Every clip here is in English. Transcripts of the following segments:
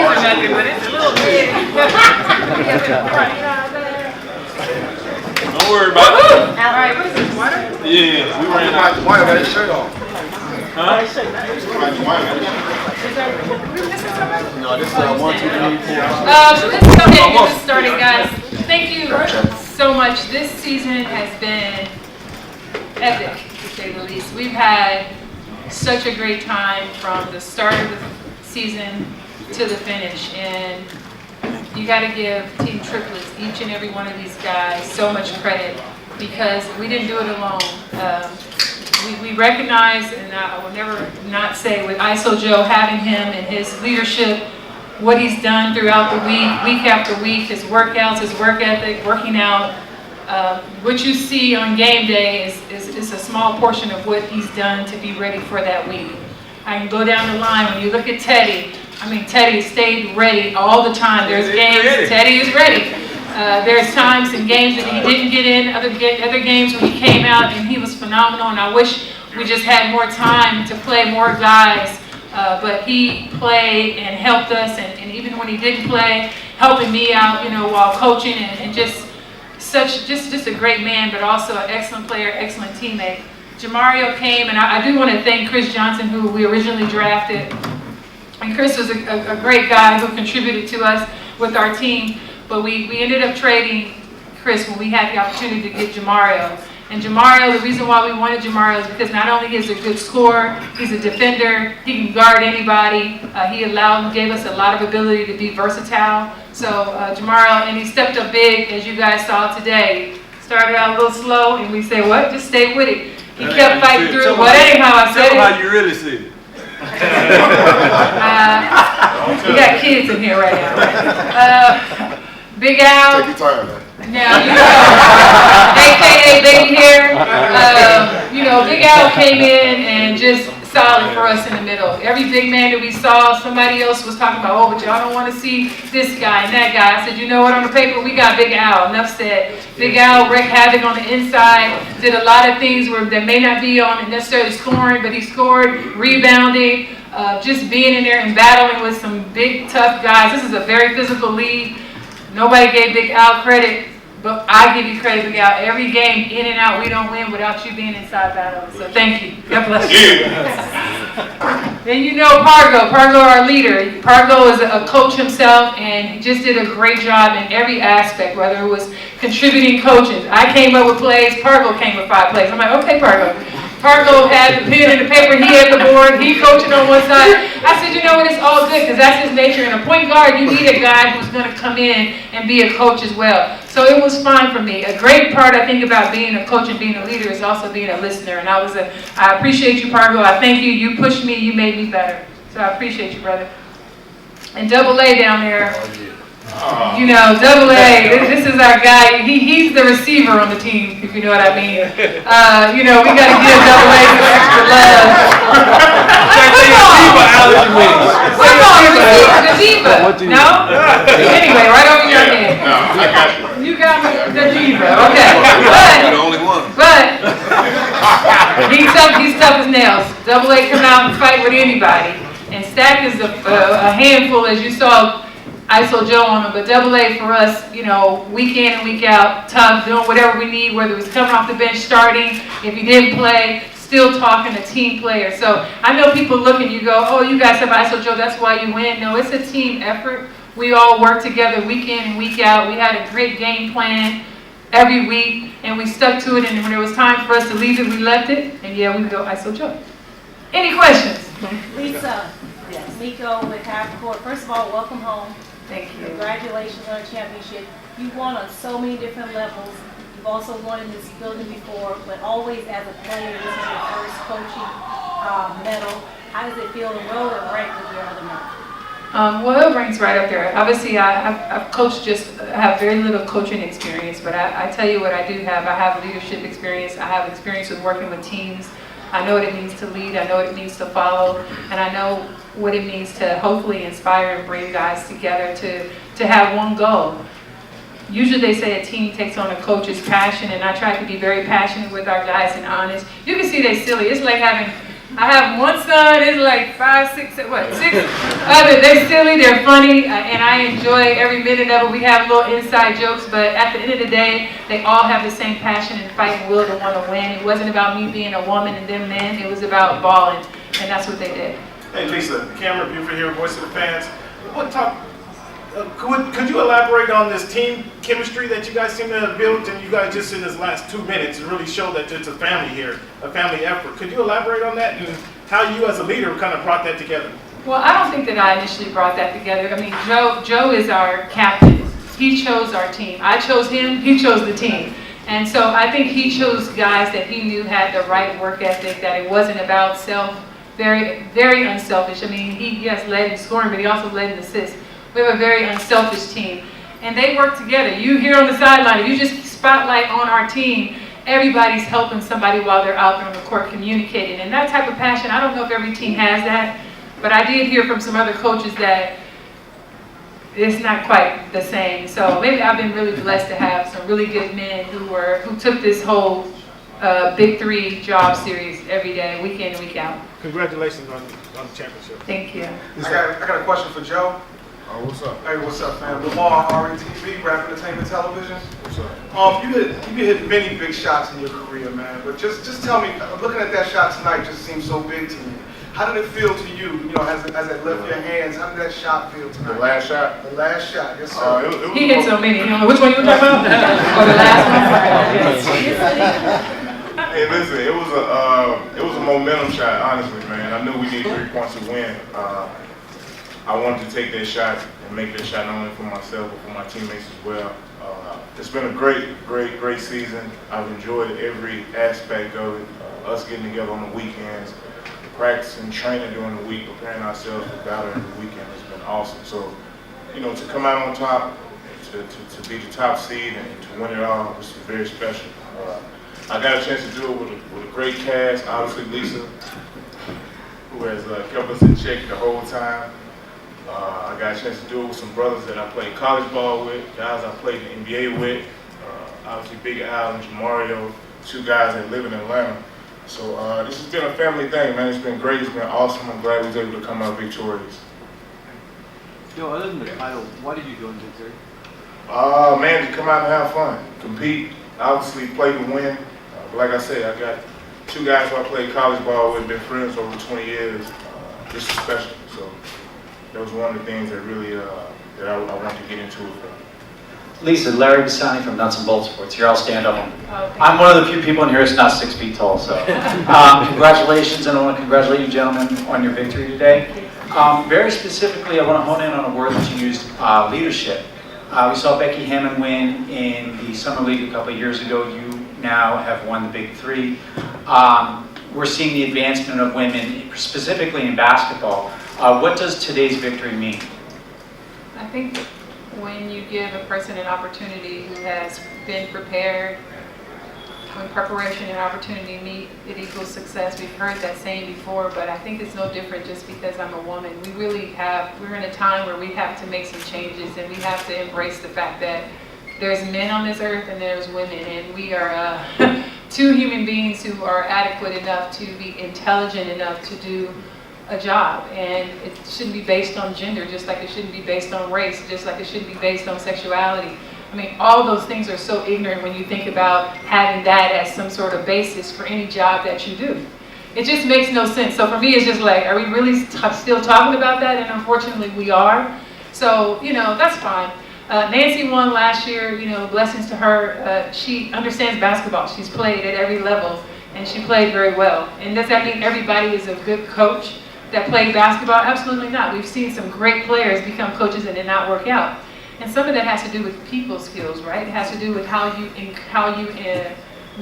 or nothing, but it's a little bit. Don't worry about it. All right, what is this, water? Yeah, we ran out. Why got his shirt on? Huh? No, this is 1, 2, 3, 4. So let's go ahead and get this started, guys. Thank you so much. This season has been epic, to say the least. We've had such a great time from the start of the season to the finish, and you got to give Team Triplets, each and every one of these guys, so much credit because we didn't do it alone. We recognize, and I will never not say, with ISO Joe, having him and his leadership, what he's done throughout the week after week, his workouts, his work ethic, working out. What you see on game day is a small portion of what he's done to be ready for that week. I can go down the line. When you look at Teddy, I mean, Teddy stayed ready all the time. There's games, Teddy is ready. There's times in games that he didn't get in, other games when he came out and he was phenomenal, and I wish we just had more time to play more guys, but he played and helped us, and even when he didn't play, helping me out, while coaching, and just a great man, but also an excellent player, excellent teammate. Amar'e came, and I do want to thank Chris Johnson, who we originally drafted, and Chris was a great guy who contributed to us with our team. But we ended up trading Chris when we had the opportunity to get Amar'e. And Amar'e, the reason why we wanted Amar'e is because not only is he a good scorer, he's a defender, he can guard anybody. He gave us a lot of ability to be versatile. So Amar'e, and he stepped up big, as you guys saw today. Started out a little slow, and we said, what? Just stay with it. He kept fighting through it. Well, that ain't how I said it. Tell how you really see it. We got kids in here right now. Big Al. Take your time, man. Now, AKA Baby Hair. Big Al came in and just solid for us in the middle. Every big man that we saw, somebody else was talking about, but y'all don't want to see this guy and that guy. I said, you know what, on the paper, we got Big Al. Enough said. Big Al wreaked havoc on the inside, did a lot of things that may not be on necessarily scoring, but he scored, rebounding, just being in there and battling with some big, tough guys. This is a very physical league. Nobody gave Big Al credit, but I give you credit, Big Al. Every game, in and out, we don't win without you being inside battling. So thank you. God bless you. Then Pargo, our leader. Pargo is a coach himself, and he just did a great job in every aspect, whether it was contributing coaches. I came up with plays, Pargo came with 5 plays. I'm like, okay, Pargo. Pargo had the pen and the paper, he had the board, he coaching on one side. I said, you know what, it's all good because that's his nature. In a point guard, you need a guy who's going to come in and be a coach as well. So it was fine for me. A great part, I think, about being a coach and being a leader is also being a listener. And I appreciate you, Pargo. I thank you. You pushed me. You made me better. So I appreciate you, brother. And Double A down there. Double A, this is our guy. He's the receiver on the team, if you know what I mean. We got to give Double A some extra love. The diva. No? Anyway, right over your head. No, I got you. You got the diva. Okay. You're the only one. But he's tough as nails. Double A come out and fight with anybody. And Stack is a handful, as you saw. ISO Joe on him, but Double A for us, week in and week out, tough, doing whatever we need, whether it was coming off the bench, starting, if he didn't play, still talking to team players. So I know people look and you go, oh, you guys have ISO Joe, that's why you win. No, it's a team effort. We all work together week in and week out. We had a great game plan every week, and we stuck to it, and when it was time for us to leave it, we left it, and yeah, we go ISO Joe. Any questions? Lisa, yes. Nico with Half Court. First of all, welcome home. Thank you. Congratulations on a championship. You've won on so many different levels. You've also won in this building before, but always as a player, this is your first coaching medal. How does it feel to roll and rank with your other medals? Well, it ranks right up there. Obviously, I've coached I have very little coaching experience, but I tell you what I do have. I have leadership experience. I have experience with working with teams. I know what it means to lead. I know what it means to follow. And I know what it means to hopefully inspire and bring guys together to have one goal. Usually they say a team takes on a coach's passion, and I try to be very passionate with our guys and honest. You can see they're silly. It's like having I have one son, it's like 5, 6, what, 6? They're silly, they're funny, and I enjoy every minute of it. We have little inside jokes, but at the end of the day, they all have the same passion and fight and will to want to win. It wasn't about me being a woman and them men, it was about balling, and that's what they did. Hey Lisa, Cameron Buford here, Voice of the Fans. Could you elaborate on this team chemistry that you guys seem to have built, and you guys just in this last 2 minutes really show that it's a family here, a family effort. Could you elaborate on that and how you as a leader kind of brought that together? Well, I don't think that I initially brought that together. I mean, Joe is our captain. He chose our team. I chose him, he chose the team. And so I think he chose guys that he knew had the right work ethic, that it wasn't about very, very unselfish. I mean, he yes, led in scoring, but he also led in assists. We have a very unselfish team. And they work together. You here on the sideline, if you just spotlight on our team, everybody's helping somebody while they're out there on the court communicating. And that type of passion, I don't know if every team has that, but I did hear from some other coaches that it's not quite the same. So maybe I've been really blessed to have some really good men who took this whole Big 3 job series every day, week in and week out. Congratulations on the championship. Thank you. I got a question for Joe. Oh, what's up? Hey, what's up, fam? Lamar, RTV, Rap Entertainment Television. What's up? You hit many big shots in your career, man. But just tell me, looking at that shot tonight just seems so big to me. How did it feel to you, as it left your hands? How did that shot feel tonight? The last shot? The last shot, yes, sir. He hit so many. You know, which one you were talking about? Or the last one? Hey, listen, it was a momentum shot, honestly, man. I knew we needed 3 points to win. I wanted to take that shot and make that shot not only for myself, but for my teammates as well. It's been a great season. I've enjoyed every aspect of it. Us getting together on the weekends, practice and training during the week, preparing ourselves for battle every weekend has been awesome. So, to come out on top, to be the top seed and to win it all, this is very special. I got a chance to do it with a great cast. Obviously, Lisa, who has kept us in check the whole time. I got a chance to do it with some brothers that I played college ball with, guys I played in the NBA with. Obviously, Big Al and Amar'e, 2 guys that live in Atlanta. So this has been a family thing, man. It's been great. It's been awesome. I'm glad we was able to come out victorious. Yo, other than the title, why did you join Big 3? Man, to come out and have fun, compete, obviously play to win. But like I said, I got 2 guys who I played college ball with, been friends over 20 years. This is special. So that was one of the things that really that I wanted to get into with them. Lisa, Larry Bassani from Nuts and Bolts Sports. Here, I'll stand up. I'm one of the few people in here that's not 6 feet tall, so congratulations, and I want to congratulate you gentlemen on your victory today. Very specifically, I want to hone in on a word that you used, leadership. We saw Becky Hammond win in the Summer League a couple of years ago. You now have won the Big 3. We're seeing the advancement of women, specifically in basketball. What does today's victory mean? I think when you give a person an opportunity who has been prepared, when preparation and opportunity meet, it equals success. We've heard that saying before, but I think it's no different just because I'm a woman. we're in a time where we have to make some changes, and we have to embrace the fact that there's men on this earth and there's women, and we are 2 human beings who are adequate enough to be intelligent enough to do a job, and it shouldn't be based on gender, just like it shouldn't be based on race, just like it shouldn't be based on sexuality. I mean, all those things are so ignorant when you think about having that as some sort of basis for any job that you do. It just makes no sense. So for me, it's just like, are we really still talking about that? And unfortunately, we are. So, that's fine. Nancy won last year, blessings to her. She understands basketball. She's played at every level, and she played very well. And does that mean everybody is a good coach that played basketball? Absolutely not. We've seen some great players become coaches and did not work out. And some of that has to do with people skills, right? It has to do with how you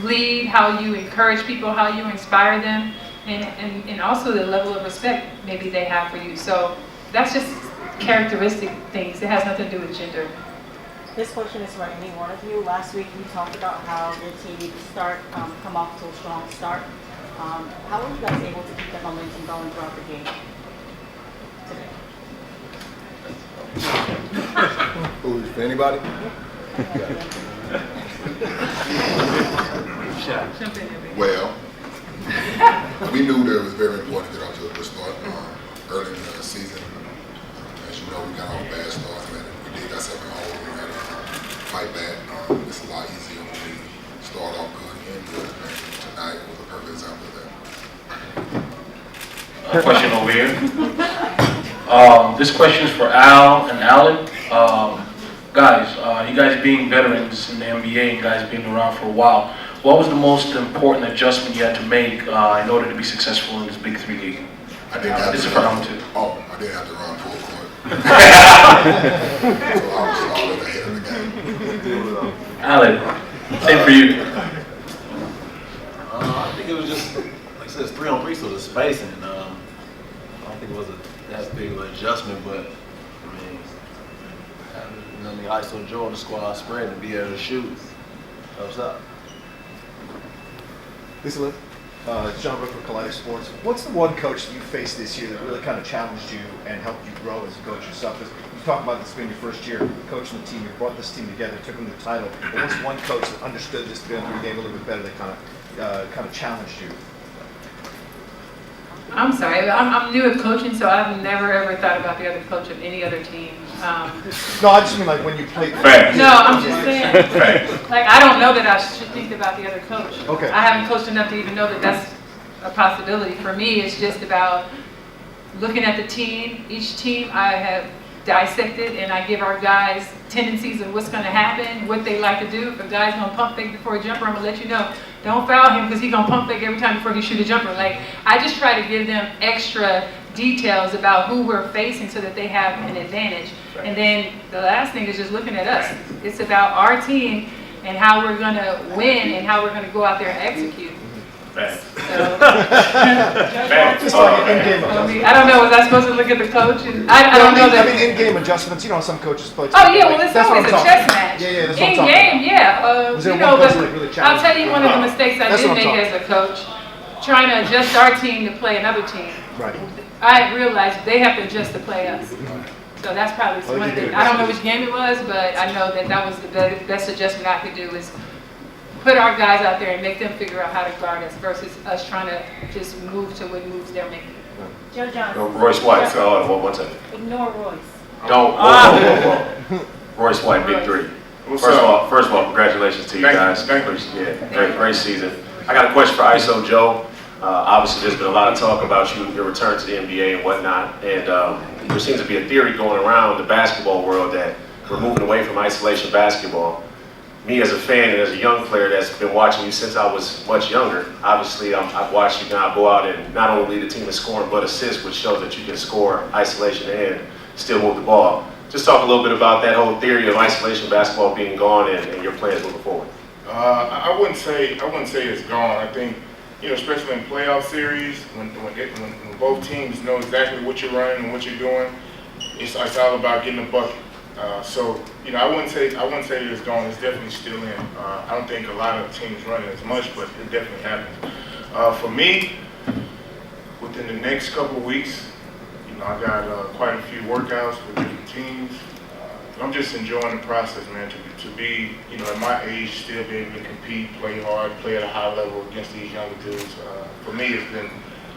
lead, how you encourage people, how you inspire them, and also the level of respect maybe they have for you. So that's just characteristic things. It has nothing to do with gender. This question is for any one of you. Last week we talked about how your team needed to come off to a strong start. How were you guys able to keep that momentum going throughout the game today? Who, for anybody? Well, we knew there was very important to get off to a good start early in the season. As you know, we got off bad starts, and we did got something hole. We had to fight back. It's a lot easier when we start off good and end good. And tonight was a perfect example of that. Question over here. This question is for Al and Allen. Guys, you guys being veterans in the NBA and guys being around for a while, what was the most important adjustment you had to make in order to be successful in this Big 3 league? I didn't have this to is for run. round 2. Oh, I didn't have to run full court. So I was always ahead of the game. Allen, same for you. I think it was just, like I said, it's 3-on-3, so the spacing. I don't think it was that big of an adjustment, but I mean, ISO Joe on the squad spread and be able to shoot helps out. Lisa Lynn, John Rook for Collider Sports. What's the one coach that you faced this year that really kind of challenged you and helped you grow as a coach yourself? Because you talked about this being your first year coaching the team. You brought this team together, took them to the title. But what's one coach that understood this 3-on-3 game a little bit better that kind of challenged you? I'm sorry, I'm new at coaching, so I've never ever thought about the other coach of any other team. No, I just mean like when you played. No, I'm just saying, like I don't know that I should think about the other coach. Okay. I haven't coached enough to even know that that's a possibility. For me, it's just about looking at the team. Each team I have dissected, and I give our guys tendencies of what's going to happen, what they like to do. If a guy's going to pump fake before a jumper, I'm going to let you know. Don't foul him because he's going to pump fake every time before he shoot a jumper. Like, I just try to give them extra details about who we're facing so that they have an advantage. And then the last thing is just looking at us. It's about our team and how we're going to win and how we're going to go out there and execute. I don't know, was I supposed to look at the coach? And I don't know that. I mean, in-game adjustments, you know, some coaches play. Oh yeah, well it's always a chess match. Yeah, that's what I'm In talking game, about. yeah. Was there You one know, coach but that really I'll challenged tell you one of the mistakes I That's did what I'm make as a coach, trying to adjust our team to play another team. Right. I realized they have to adjust to play us. So that's probably Well, one you thing. did. I don't know which game it was, but I know that that was the best adjustment I could do is put our guys out there and make them figure out how to guard us versus us trying to just move to what moves they're making. Joe Johnson. Royce White, so one second. Ignore Royce. Don't. Whoa. Royce White, Big 3. What's First up? of all, congratulations to you Thank you. guys. Thank you. Yeah, great season. I got a question for ISO Joe. Obviously, there's been a lot of talk about your return to the NBA and whatnot, and there seems to be a theory going around the basketball world that we're moving away from isolation basketball. Me as a fan and as a young player that's been watching you since I was much younger, obviously I've watched you now go out and not only lead the team in scoring but assist, which shows that you can score isolation and still move the ball. Just talk a little bit about that whole theory of isolation basketball being gone and your plans moving forward. I wouldn't say it's gone. I think, especially in playoff series, when both teams know exactly what you're running and what you're doing, it's all about getting a bucket. So I wouldn't say it's gone. It's definitely still in. I don't think a lot of teams run it as much, but it definitely happens. For me, within the next couple of weeks, I got quite a few workouts with different teams. I'm just enjoying the process, man. To be, at my age, still be able to compete, play hard, play at a high level against these younger dudes. For me, it's been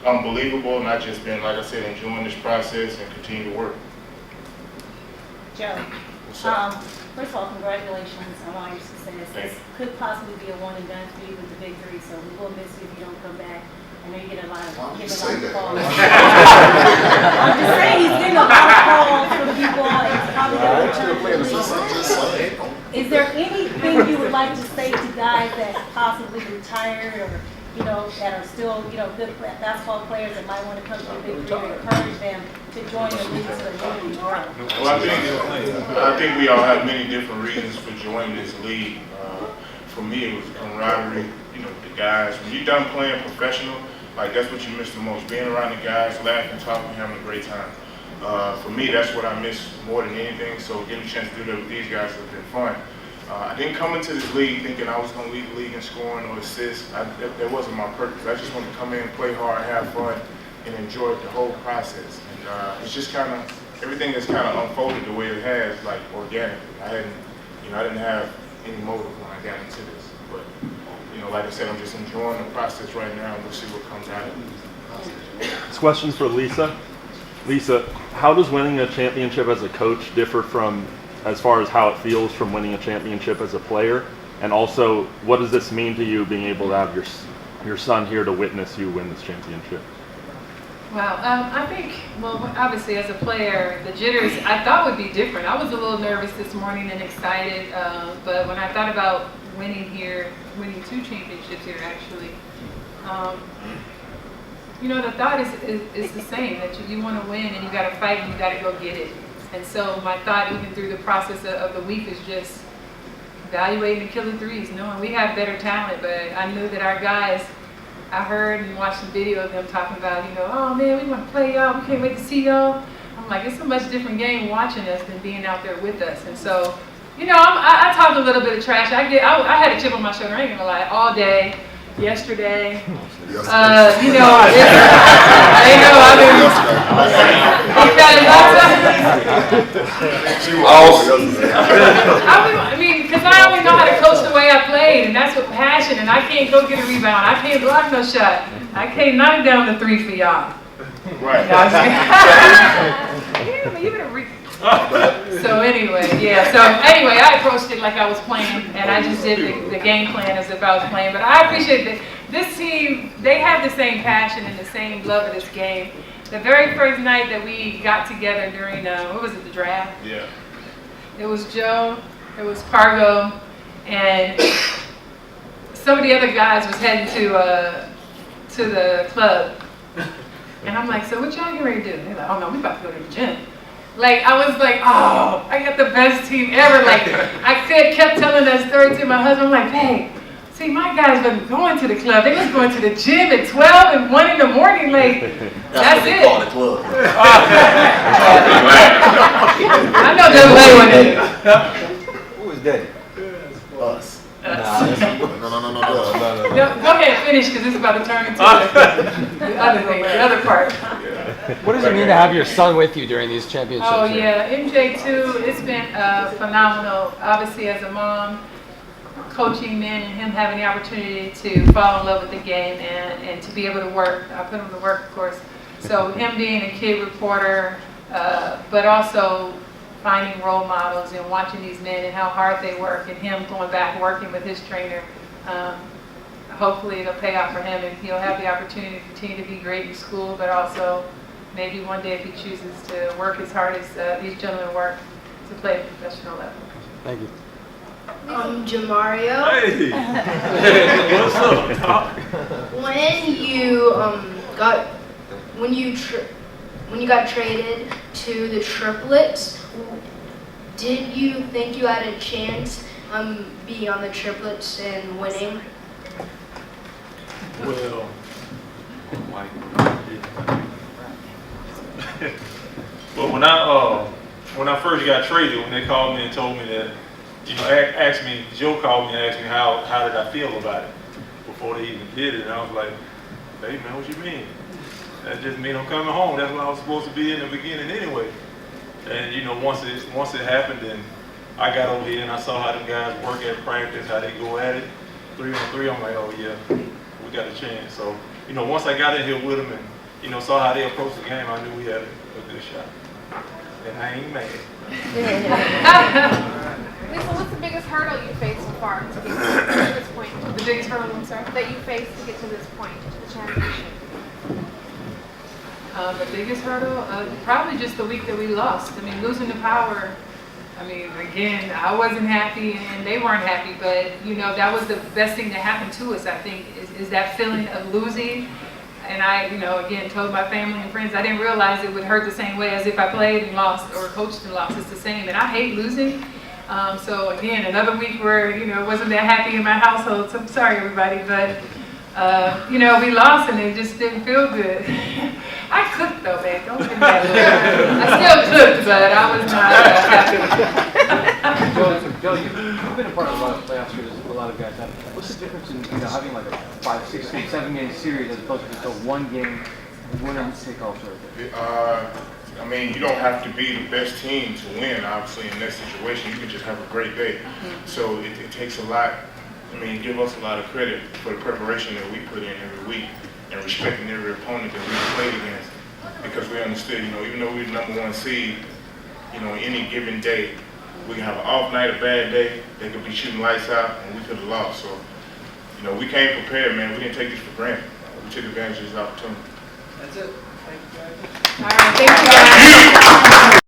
unbelievable, and I've just been, like I said, enjoying this process and continue to work. Joe, first of all, congratulations on all your success. Thank This you. could possibly be a one and done for you with the Big 3, so we will miss you if you don't come back. I know you get a lot of calls. I'm just saying he's getting a lot of calls from people. It's probably going to Is there anything you would like to say to guys that possibly retired or that are still good basketball players that might want to come to the Big 3 and encourage them to join the league so that they can grow? Well, I think we all have many different reasons for joining this league. For me, it was camaraderie. The guys. When you're done playing professional, that's what you miss the most. Being around the guys, laughing, talking, having a great time. For me, that's what I miss more than anything. So getting a chance to do that with these guys has been fun. I didn't come into this league thinking I was going to lead the league in scoring or assists. That wasn't my purpose. I just wanted to come in, play hard, have fun, and enjoy the whole process. And it's just kind of, everything has kind of unfolded the way it has, organically. I didn't have any motive when I got into this. But, like I said, I'm just enjoying the process right now, and we'll see what comes out of it. This question's for Lisa. Lisa, how does winning a championship as a coach differ from, as far as how it feels from winning a championship as a player? And also, what does this mean to you, being able to have your son here to witness you win this championship? Wow, I think, well, obviously as a player, the jitters I thought would be different. I was a little nervous this morning and excited, but when I thought about winning here, winning 2 championships here actually, you know, the thought is the same, that you want to win and you got to fight and you got to go get it. And so my thought, even through the process of the week, is just evaluating and killing threes, knowing we have better talent, but I knew that our guys, I heard and watched some video of them talking about, you know, oh man, we want to play y'all, we can't wait to see y'all. I'm like, it's a much different game watching us than being out there with us. And so, you know, I talk a little bit of trash. I had a chip on my shoulder, I ain't gonna lie, all day, yesterday. You know, they know I've been, I mean, because I only know how to coach the way I played, and that's with passion, and I can't go get a rebound. I can't block no shot. I can't knock down the 3 for y'all. Right. So anyway, yeah. So anyway, I approached it like I was playing, and I just did the game plan as if I was playing. But I appreciate that this team, they have the same passion and the same love of this game. The very first night that we got together during, what was it, the draft? Yeah. It was Joe, it was Pargo, and some of the other guys was heading to the club. And I'm like, so what y'all getting ready to do? They're like, oh no, we about to go to the gym. Like, I was like, oh, I got the best team ever. Like, I kept telling that story to my husband. I'm like, hey, see, my guys wasn't going to the club. They was going to the gym at 12 and 1 in the morning. Like, that's it. Call the club. I know they'll play with it. Who is that? Us. No. Go ahead, finish, because it's about to turn into the other thing, the other part. What does it mean to have your son with you during these championships? Oh yeah, MJ too. It's been phenomenal. Obviously, as a mom, coaching men and him having the opportunity to fall in love with the game and to be able to work. I put him to work, of course. So him being a kid reporter, but also finding role models and watching these men and how hard they work, and him going back working with his trainer. Hopefully it'll pay off for him and he'll have the opportunity to continue to be great in school, but also maybe one day if he chooses to work as hard as these gentlemen work to play at a professional level. Thank you. Jamario. Hey! What's up? When you got traded to the Triplets, did you think you had a chance being on the Triplets and winning? Well, but when I first got traded, when they called me and told me that, you know, Joe called me and asked me how did I feel about it before they even did it, and I was like, hey man, what you mean? That just means I'm coming home. That's what I was supposed to be in the beginning anyway. And you know, once it happened, and I got over here and I saw how them guys work at practice, how they go at it, 3-on-3. I'm like, oh yeah, we got a chance. So you know, once I got in here with them and you know saw how they approached the game, I knew we had a good shot. And I ain't mad. Lisa, what's the biggest hurdle you faced so far to get to this point? The biggest hurdle, I'm sorry? That you faced to get to this point, to the championship? The biggest hurdle? Probably just the week that we lost. I mean, losing the Power, I mean, again, I wasn't happy and they weren't happy, but you know, that was the best thing that happened to us, I think, is that feeling of losing. And I, you know, again, told my family and friends, I didn't realize it would hurt the same way as if I played and lost or coached and lost. It's the same, and I hate losing. So again, another week where, you know, it wasn't that happy in my household, so I'm sorry everybody, but you know, we lost and it just didn't feel good. I cooked though, man, don't get mad. I still cooked, but I was not happy. Joe, you've been a part of a lot of playoff series, a lot of guys have. What's the difference in having like a 5, 6, 7 game series as opposed to just a 1 game winner take all sort of thing? I mean, you don't have to be the best team to win, obviously, in that situation. You can just have a great day. So it takes a lot. I mean, give us a lot of credit for the preparation that we put in every week and respecting every opponent that we played against, because we understood, even though we were the #1 seed, any given day, we can have an off night, a bad day, they could be shooting lights out, and we could have lost. So, we came prepared, man. We didn't take this for granted. We took advantage of this opportunity. That's it. Thank you, guys. All right, thank you guys.